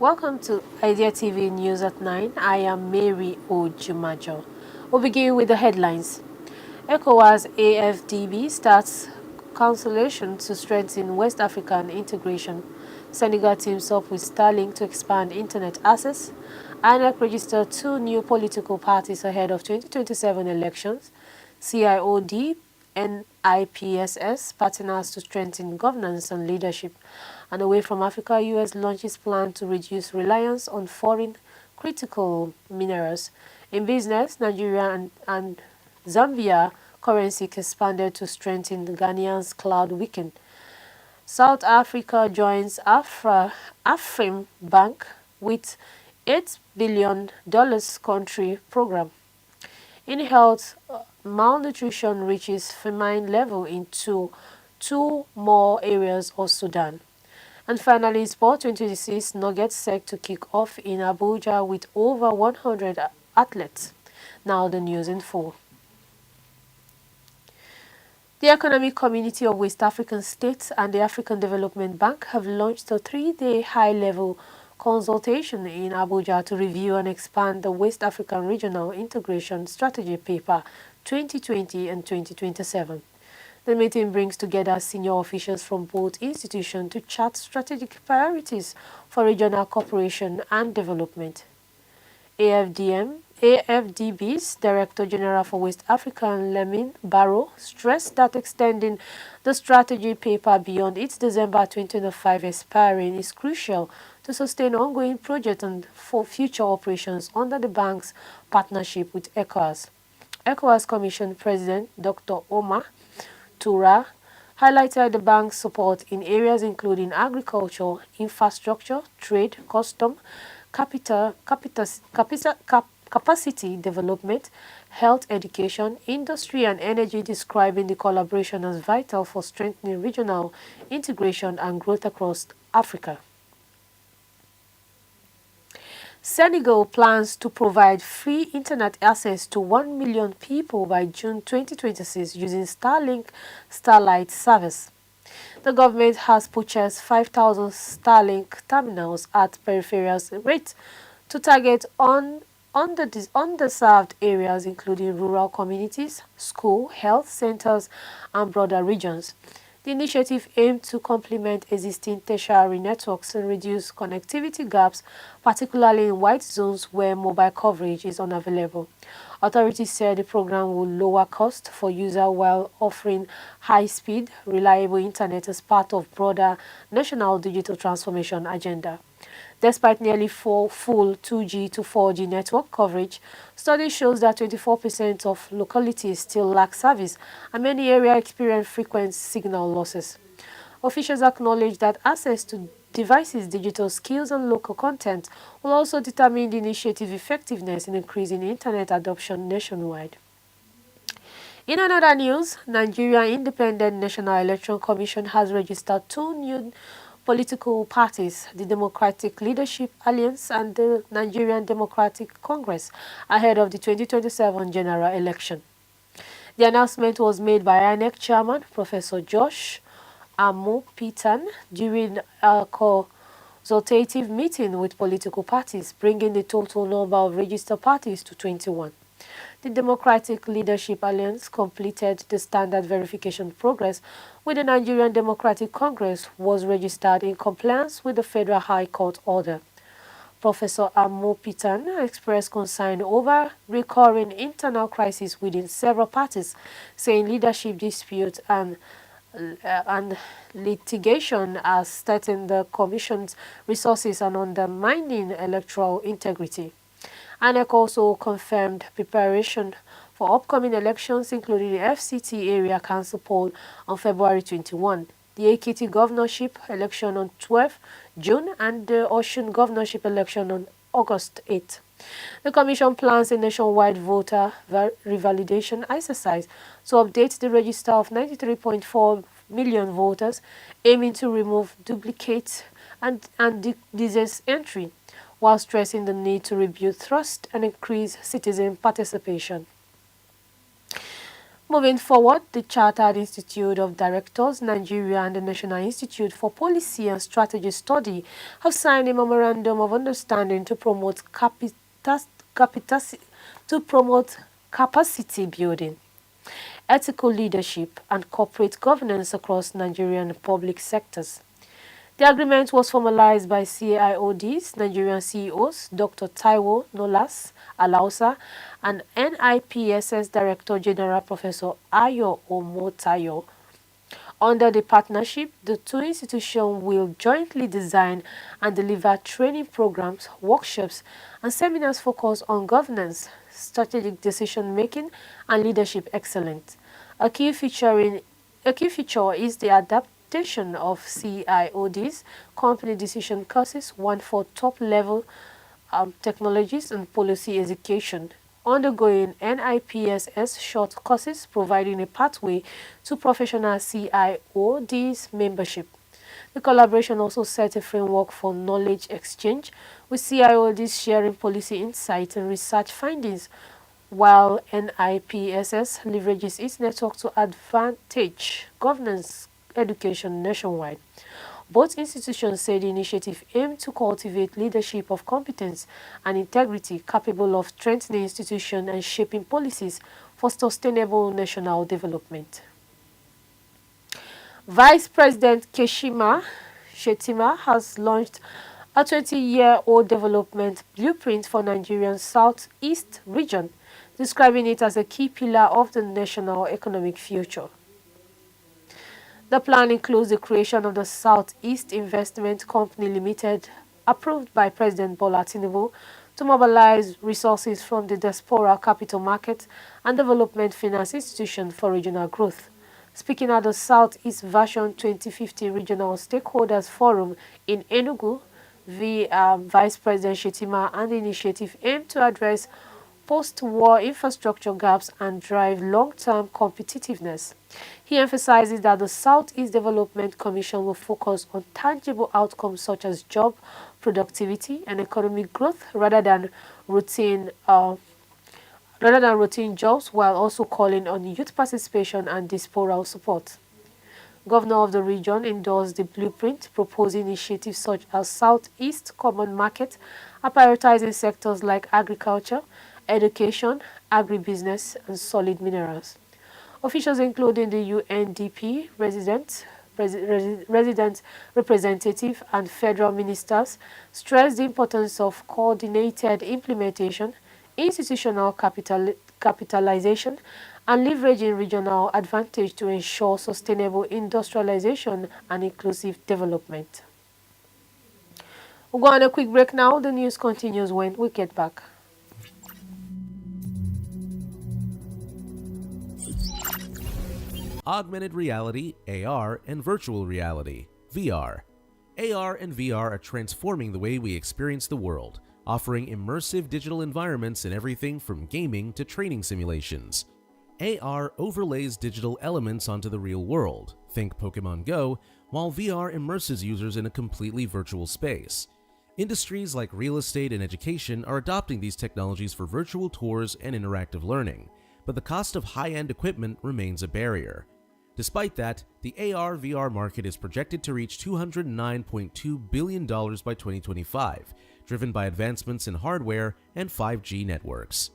Welcome to Idea TV News at 9. I am Mary Ojumajo. We'll begin with the headlines. ECOWAS AFDB starts consultation to strengthen West African integration. Senegal teams up with STARLINK to expand internet access. INEC registered 2 new political parties ahead of 2027 elections. CIOD and NIPSS partners to strengthen governance and leadership. And away from Africa, U.S. launches plan to reduce reliance on foreign critical minerals. In business, Nigeria and Zambia currency expanded to strengthen the Ghanaian's cloud weekend. South Africa joins AFREXIMBANK with $8 billion country program. In health, malnutrition reaches FAMINE level in two more areas of Sudan. And finally, Sport 2026 Nuggets set to kick off in Abuja with over 100 athletes. Now the news in full. The Economic Community of West African States and the African Development Bank have launched a 3-day high-level consultation in Abuja to review and expand the West African Regional Integration Strategy Paper 2020 and 2027. The meeting brings together senior officials from both institutions to chart strategic priorities for regional cooperation and development. AFDB's Director General for West Africa, Lamin Barrow, stressed that extending the strategy paper beyond its December 2025 expiring is crucial to sustain ongoing projects and for future operations under the bank's partnership with ECOWAS. ECOWAS Commission President Dr. Omar Tura highlighted the bank's support in areas including agriculture, infrastructure, trade, custom, capacity development, health, education, industry, and energy, describing the collaboration as vital for strengthening regional integration and growth across Africa. Senegal plans to provide free internet access to 1 million people by June 2026 using Starlink Starlight service. The government has purchased 5,000 Starlink terminals at peripheral rates to target underserved areas including rural communities, school, health centers, and broader regions. The initiative aimed to complement existing tertiary networks and reduce connectivity gaps, particularly in white zones where mobile coverage is unavailable. Authorities said the program will lower costs for users while offering high-speed, reliable internet as part of broader national digital transformation agenda. Despite nearly full 2G to 4G network coverage, study shows that 24% of localities still lack service and many areas experience frequent signal losses. Officials acknowledge that access to devices, digital skills, and local content will also determine the initiative's effectiveness in increasing internet adoption nationwide. In another news, Nigeria Independent National Election Commission has registered 2 new political parties, the Democratic Leadership Alliance and the Nigerian Democratic Congress, ahead of the 2027 general election. The announcement was made by INEC Chairman Professor Josh Amopitan during a consultative meeting with political parties, bringing the total number of registered parties to 21. The Democratic Leadership Alliance completed the standard verification progress with the Nigerian Democratic Congress was registered in compliance with the Federal High Court order. Professor Amopitan expressed concern over recurring internal crises within several parties, saying leadership disputes and litigation are threatening the Commission's resources and undermining electoral integrity. INEC also confirmed preparation for upcoming elections, including the FCT Area Council poll on February 21, the Ekiti governorship election on 12 June, and the Osun governorship election on August 8. The Commission plans a nationwide voter revalidation exercise to update the register of 93.4 million voters, aiming to remove duplicates and disease entry, while stressing the need to rebuild trust and increase citizen participation. Moving forward, the Chartered Institute of Directors, Nigeria, and the National Institute for Policy and Strategy Study have signed a memorandum of understanding to promote capacity building, ethical leadership, and corporate governance across Nigerian public sectors. The agreement was formalized by CIODs, Nigerian CEOs, Dr. Taiwo Nolas Alausa, and NIPSS Director General Professor Ayo Omotayo. Under the partnership, the two institutions will jointly design and deliver training programs, workshops, and seminars focused on governance, strategic decision-making, and leadership excellence. A key feature is the adaptation of CIOD's company decision courses, one for top-level technologies and policy education, undergoing NIPSS short courses providing a pathway to professional CIOD's membership. The collaboration also set a framework for knowledge exchange, with CIODs sharing policy insights and research findings, while NIPSS leverages its network to advantage governance education nationwide. Both institutions say the initiative aims to cultivate leadership of competence and integrity capable of strengthening institutions and shaping policies for sustainable national development. Vice President Keshima Shettima has launched a 20-year-old development blueprint for Nigeria's southeast region, describing it as a key pillar of the national economic future. The plan includes the creation of the Southeast Investment Company Limited, approved by President Bola Tinubu, to mobilize resources from the diaspora capital market and development finance institution for regional growth. Speaking at the Southeast Version 2050 Regional Stakeholders Forum in Enugu, Vice President Shettima and the initiative aim to address post-war infrastructure gaps and drive long-term competitiveness. He emphasizes that the Southeast Development Commission will focus on tangible outcomes such as job, productivity, and economic growth rather than routine jobs, while also calling on youth participation and diaspora support. Governor of the region endorsed the blueprint, proposing initiatives such as Southeast Common Market, prioritizing sectors like agriculture, education, agribusiness, and solid minerals. Officials including the UNDP resident representative and federal ministers stressed the importance of coordinated implementation, institutional capitalization, and leveraging regional advantage to ensure sustainable industrialization and inclusive development. We'll go on a quick break now. The news continues when we get back. Augmented reality, AR, and virtual reality, VR. AR and VR are transforming the way we experience the world, offering immersive digital environments in everything from gaming to training simulations. AR overlays digital elements onto the real world, think Pokemon Go, while VR immerses users in a completely virtual space. Industries like real estate and education are adopting these technologies for virtual tours and interactive learning, but the cost of high-end equipment remains a barrier. Despite that, the AR-VR market is projected to reach $209.2 billion by 2025, driven by advancements in hardware and 5G networks.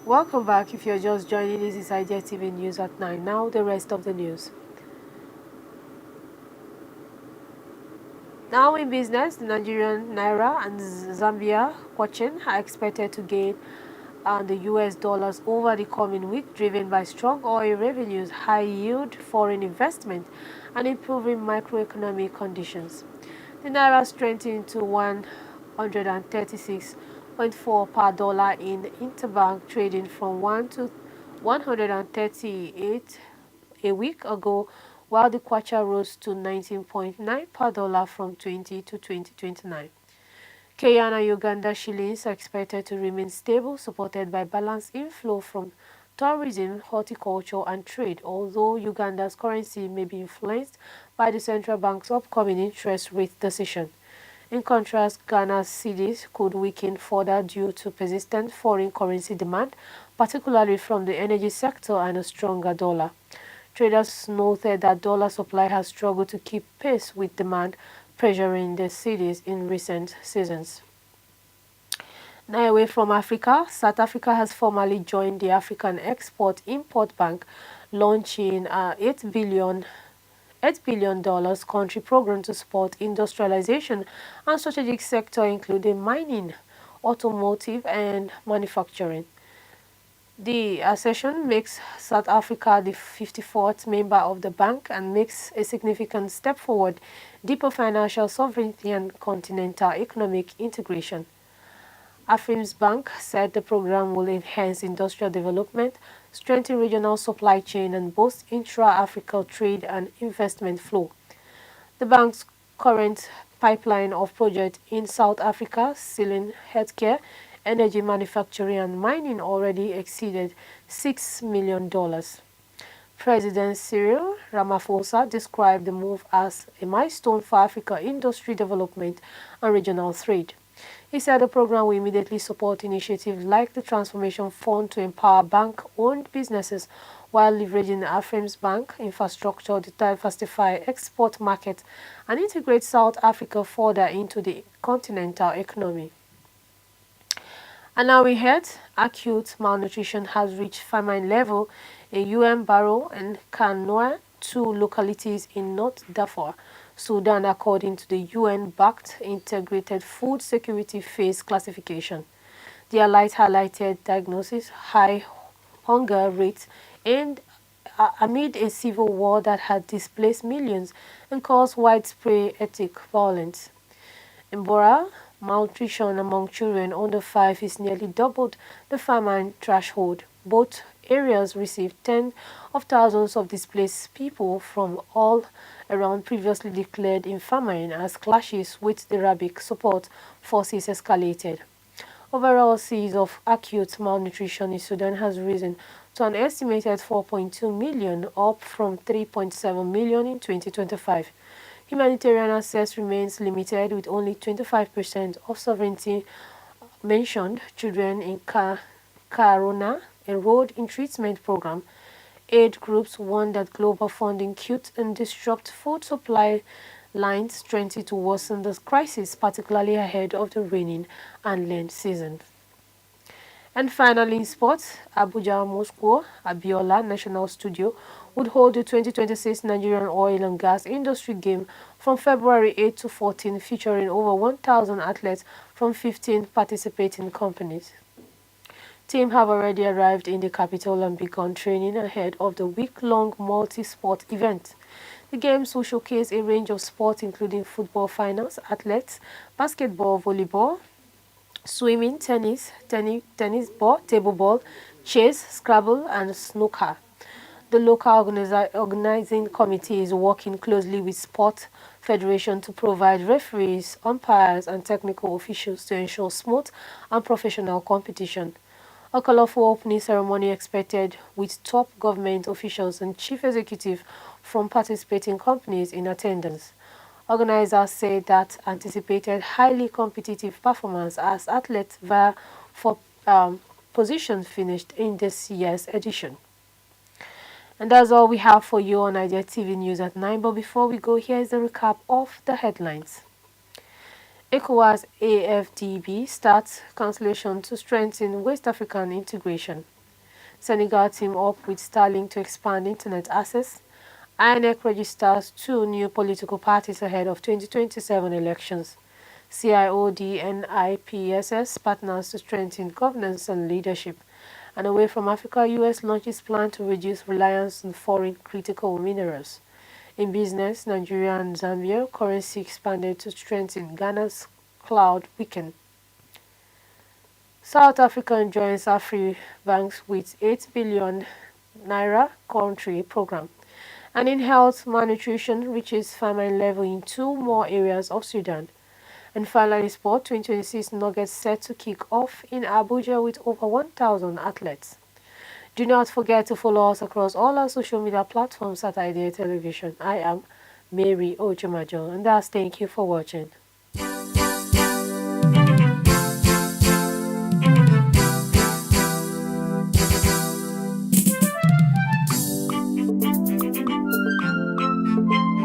Welcome back. If you're just joining, this is Idea TV News at 9. Now, the rest of the news. Now in business, the Nigerian Naira and Zambia Kwachen are expected to gain the US dollars over the coming week, driven by strong oil revenues, high yield foreign investment, and improving macroeconomic conditions. The Naira strengthened to 136.4 per dollar in interbank trading from 138 a week ago, while the kwacha rose to 19.9 per dollar from 20 to 2029. Kenyan and Uganda shillings are expected to remain stable, supported by balanced inflow from tourism, horticulture, and trade, although Uganda's currency may be influenced by the central bank's upcoming interest rate decision. In contrast, Ghana's cedis could weaken further due to persistent foreign currency demand, particularly from the energy sector and a stronger dollar. Traders noted that dollar supply has struggled to keep pace with demand, pressuring the cedis in recent seasons. Now away from Africa, South Africa has formally joined the African Export-Import Bank, launching a $8 billion country program to support industrialization and strategic sector including mining, automotive and manufacturing. The accession makes South Africa the 54th member of the bank and makes a significant step forward, deeper financial sovereignty and continental economic integration. AFREXIMBANK said the program will enhance industrial development, strengthen regional supply chain, and boost intra-Africa trade and investment flow. The bank's current pipeline of projects in South Africa, selling healthcare, energy manufacturing, and mining already exceeded $6 million. President Cyril Ramaphosa described the move as a milestone for Africa industry development and regional trade. He said the program will immediately support initiatives like the Transformation Fund to empower bank-owned businesses while leveraging the AFREXIMBANK infrastructure to diversify export markets and integrate South Africa further into the continental economy. And now we head, acute malnutrition has reached famine level in Baro and Kanoa, two localities in North Darfur, Sudan, according to the UN-backed Integrated Food Security Phase classification. The allied highlighted diagnosis, high hunger rates, and amid a civil war that had displaced millions and caused widespread ethnic violence. In Bora, malnutrition among children under 5 is nearly doubled the famine threshold. Both areas received tens of thousands of displaced people from all around previously declared in famine as clashes with the Arabic support forces escalated. Overall scenes of acute malnutrition in Sudan has risen to an estimated 4.2 million, up from 3.7 million in 2025. Humanitarian access remains limited, with only 25% of sovereignty mentioned children in Karuna enrolled in treatment program. Aid groups warn that global funding could and disrupt food supply lines, threatening to worsen the crisis, particularly ahead of the rainy and land season. And finally, in sports, Abuja Moscow Abiola National Studio would hold the 2026 Nigerian Oil and Gas Industry Game from February 8 to 14, featuring over 1,000 athletes from 15 participating companies. Teams have already arrived in the capital and begun training ahead of the week-long multi-sport event. The games will showcase a range of sports including football finals, athletics, basketball, volleyball, swimming, tennis, ball, table ball, chess, Scrabble, and snooker. The local organizing committee is working closely with sport federation to provide referees, umpires, and technical officials to ensure smooth and professional competition. A colorful opening ceremony expected with top government officials and chief executives from participating companies in attendance. Organizers say that anticipated highly competitive performance as athletes vie for positions finished in this year's edition. And that's all we have for you on Nigeria TV News at 9. But before we go, here is a recap of the headlines. ECOWAS AFDB starts consultation to strengthen West African integration. Senegal team up with STARLINK to expand internet access. INEC registers 2 new political parties ahead of 2027 elections. CIOD and NIPSS partners to strengthen governance and leadership. And away from Africa, US launches plan to reduce reliance on foreign critical minerals. In business, Nigeria and Zambia currency expanded to strengthen Ghana's cloud weekend. South Africa joins AFREXIMBANK with $8 billion country program. And in health, malnutrition reaches famine level in 2 more areas of Sudan. And finally, sport 2026 Nuggets set to kick off in Abuja with over 1,000 athletes. Do not forget to follow us across all our social media platforms at Idea Television. I am Mary Ojumajo, and thank you for watching.